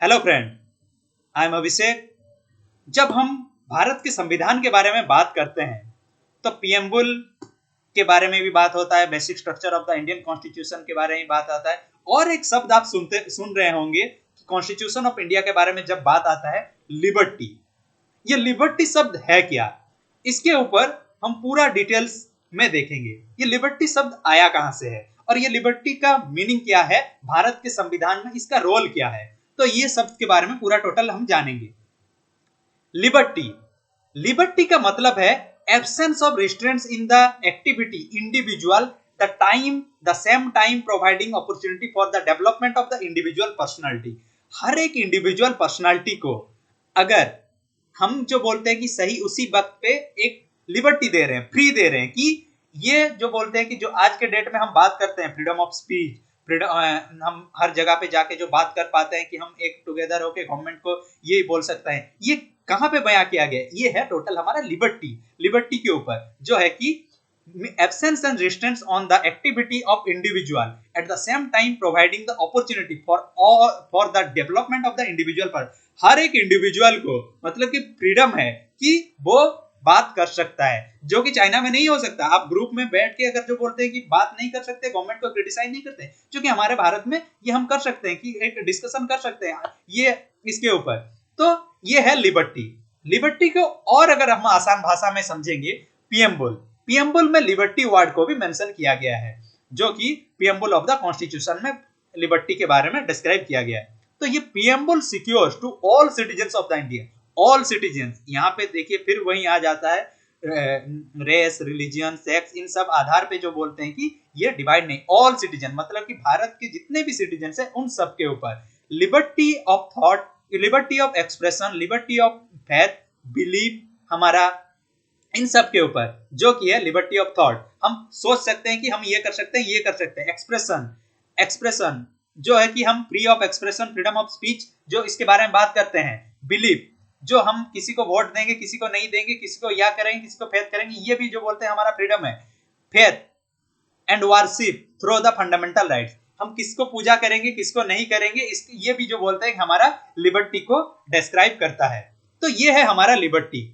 Hello friend, I am अभिषेक। जब हम भारत के संविधान के बारे में बात करते हैं तो पीएमबुल के बारे में भी बात होता है, basic structure of the Indian constitution के बारे में बात आता है। और एक शब्द आप सुन रहे होंगे कि कॉन्स्टिट्यूशन ऑफ इंडिया के बारे में जब बात आता है, लिबर्टी। ये लिबर्टी शब्द है क्या, इसके ऊपर हम पूरा डिटेल्स में देखेंगे। ये लिबर्टी शब्द आया कहां से है और ये लिबर्टी का मीनिंग क्या है, भारत के संविधान में इसका रोल क्या है। तो ये शब्द के बारे में पूरा टोटल हम जानेंगे। लिबर्टी, लिबर्टी का मतलब है absence of restraints in the activity individual the time the same time providing opportunity for the development of the individual personality. हर एक इंडिविजुअल पर्सनालिटी को अगर हम जो बोलते हैं कि सही उसी वक्त पे एक लिबर्टी दे रहे हैं, फ्री दे रहे हैं कि ये जो बोलते हैं कि जो आज के डेट में हम बात करते हैं फ्रीडम ऑफ स्पीच, हम हर जगह पे जाके जो बात कर पाते हैं कि हम एक टुगेदर होके गवर्नमेंट को ये बोल सकते हैं, ये कहां पे बयां किया गया? ये है टोटल हमारा लिबर्टी। लिबर्टी के ऊपर जो है कि absence and restraints on the activity of individual at the same time providing the opportunity for the development of the individual पर हर एक इंडिविजुअल को मतलब कि फ्रीडम है कि वो बात कर सकता है, जो कि चाइना में नहीं हो सकता। आप ग्रुप में बैठ के अगर जो बोलते हैं कि बात नहीं कर सकते, गवर्नमेंट को क्रिटिसाइज नहीं करते, क्योंकि हमारे भारत में ये हम कर सकते हैं कि एक डिस्कशन कर सकते हैं ये इसके ऊपर। तो ये है लिबर्टी। लिबर्टी को और अगर हम आसान भाषा में समझेंगे, पीएमबुल, पीएमबुल में लिबर्टी वर्ड को भी मेंशन किया गया है, जो कि पीएमबुल ऑफ द कॉन्स्टिट्यूशन में लिबर्टी के बारे में डिस्क्राइब किया गया है। तो ये preamble secures to all citizens of the India, all citizens. यहाँ पे देखिए फिर वही आ जाता है रेस, रिलीजन, सेक्स, इन सब आधार पे जो बोलते हैं कि ये डिवाइड नहीं, ऑल सिटीजन मतलब कि भारत के जितने भी सिटीजन है उन सब के ऊपर liberty of thought, liberty of expression, liberty of faith, belief, हमारा इन सब के ऊपर जो कि है लिबर्टी ऑफ थॉट। हम सोच सकते हैं कि हम ये कर सकते हैं, ये कर सकते हैं। एक्सप्रेशन, एक्सप्रेशन जो है कि हम free of expression, freedom of speech जो इसके बारे में बात करते हैं। बिलीफ, जो हम किसी को वोट देंगे, किसी को नहीं देंगे, किसी को या करेंगे, किसी को फेथ करेंगे, ये भी जो बोलते हैं हमारा फ्रीडम है। Faith and worship through the fundamental rights, हम किसको पूजा करेंगे, किसको नहीं करेंगे, इस ये भी जो बोलते हैं हमारा लिबर्टी को डिस्क्राइब करता है। तो ये है हमारा लिबर्टी।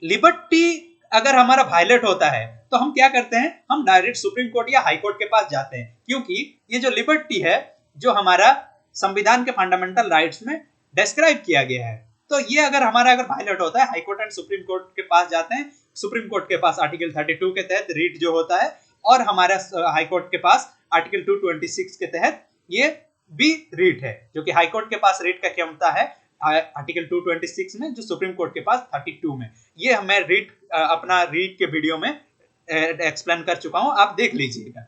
लिबर्टी अगर हमारा वायलेट होता है तो हम क्या करते हैं, हम डायरेक्ट सुप्रीम कोर्ट या हाई कोर्ट के पास जाते हैं, क्योंकि ये जो लिबर्टी है जो हमारा संविधान के फंडामेंटल राइट्स में डिस्क्राइब किया गया है, तो ये अगर हमारा अगर वायलेट होता है, high court and supreme court के पास जाते हैं। सुप्रीम कोर्ट के पास आर्टिकल 32 के तहत रीट जो होता है, और हमारा हाई कोर्ट के पास आर्टिकल 226 के तहत ये भी रीट है, जो कि हाई कोर्ट के पास रीट का क्षमता है आर्टिकल 226 में, जो सुप्रीम कोर्ट के पास 32 में। ये मैं रीट अपना रीट के वीडियो में एक्सप्लेन कर चुका हूं, आप देख लीजिएगा।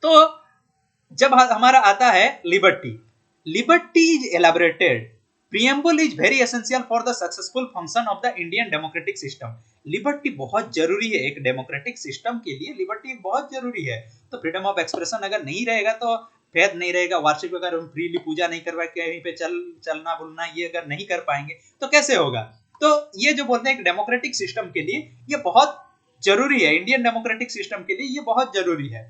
तो जब हमारा आता है liberty, liberty is elaborated, preamble is very essential for the successful function of the Indian democratic system. Liberty बहुत जरूरी है एक डेमोक्रेटिक सिस्टम के लिए, लिबर्टी बहुत जरूरी है। तो फ्रीडम ऑफ एक्सप्रेशन अगर नहीं रहेगा तो फेथ नहीं रहेगा, वार्षिक अगर हम फ्रीली पूजा नहीं करवा, कहीं पे चलना बुलना ये अगर नहीं कर पाएंगे तो कैसे होगा। तो ये जो बोलते हैं डेमोक्रेटिक सिस्टम के लिए ये बहुत जरूरी है, इंडियन डेमोक्रेटिक सिस्टम के लिए ये बहुत जरूरी है।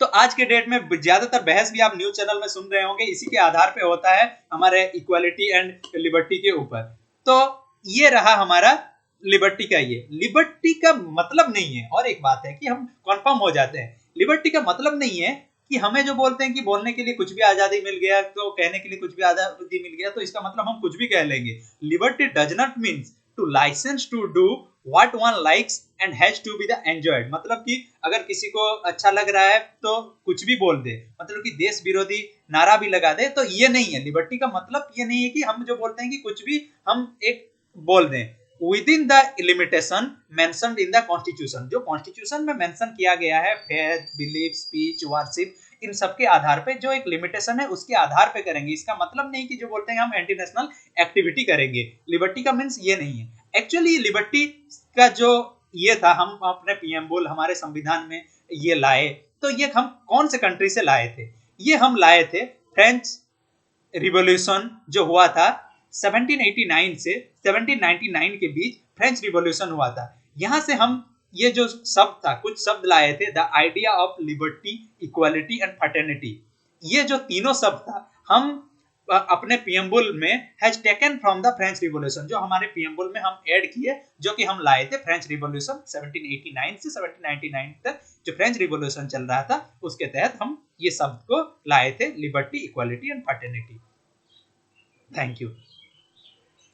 तो आज के डेट में ज्यादातर बहस भी आप न्यूज चैनल में सुन रहे होंगे, इसी के आधार पे होता है हमारे इक्वालिटी एंड लिबर्टी के ऊपर। तो ये रहा हमारा लिबर्टी का। ये लिबर्टी का मतलब नहीं है, और एक बात है कि हम कन्फर्म हो जाते हैं, लिबर्टी का मतलब नहीं है कि हमें जो बोलते हैं कि बोलने के लिए कुछ भी आजादी मिल गया, तो कहने के लिए कुछ भी आजादी मिल गया, तो इसका मतलब हम कुछ भी कह लेंगे। Liberty does not means to license to do what one likes and has to be the enjoyed. मतलब कि अगर किसी को अच्छा लग रहा है तो कुछ भी बोल दे, मतलब कि देश विरोधी नारा भी लगा दे, तो ये नहीं है। लिबर्टी का मतलब ये नहीं है कि हम जो बोलते हैं कि कुछ भी हम एक बोल दें within the limitation mentioned in the constitution. जो कॉन्स्टिट्यूशन में मेंशन किया गया है, फेथ, बिलीफ, स्पीच, वर्शिप, इन सब के आधार पे जो एक लिमिटेशन है उसके आधार पे करेंगे। इसका मतलब नहीं कि जो बोलते हैं हम एंटी नेशनल एक्टिविटी करेंगे। लिबर्टी का मीन्स ये नहीं है। एक्चुअली लिबर्टी का जो ये था, हम अपने पीएमबुल हमारे संविधान में ये लाए, तो ये हम कौन से कंट्री से लाए थे? ये हम लाए थे फ्रेंच रिवॉल्यूशन जो हुआ था 1789 से 1799 के बीच, फ्रेंच रिवॉल्यूशन हुआ था। यहां से हम ये जो शब्द था, कुछ शब्द लाए थे, the idea of liberty, equality and fraternity. ये जो तीनों शब्द था हम अपने पीएमबुल में has taken from the French revolution, जो हमारे पीएमबुल में हम ऐड किए, जो कि हम लाए थे फ्रेंच रिवॉल्यूशन 1789 से 1799 तक जो फ्रेंच रिवॉल्यूशन चल रहा था, उसके तहत हम ये शब्द को लाए थे, liberty, equality and fraternity. Thank you.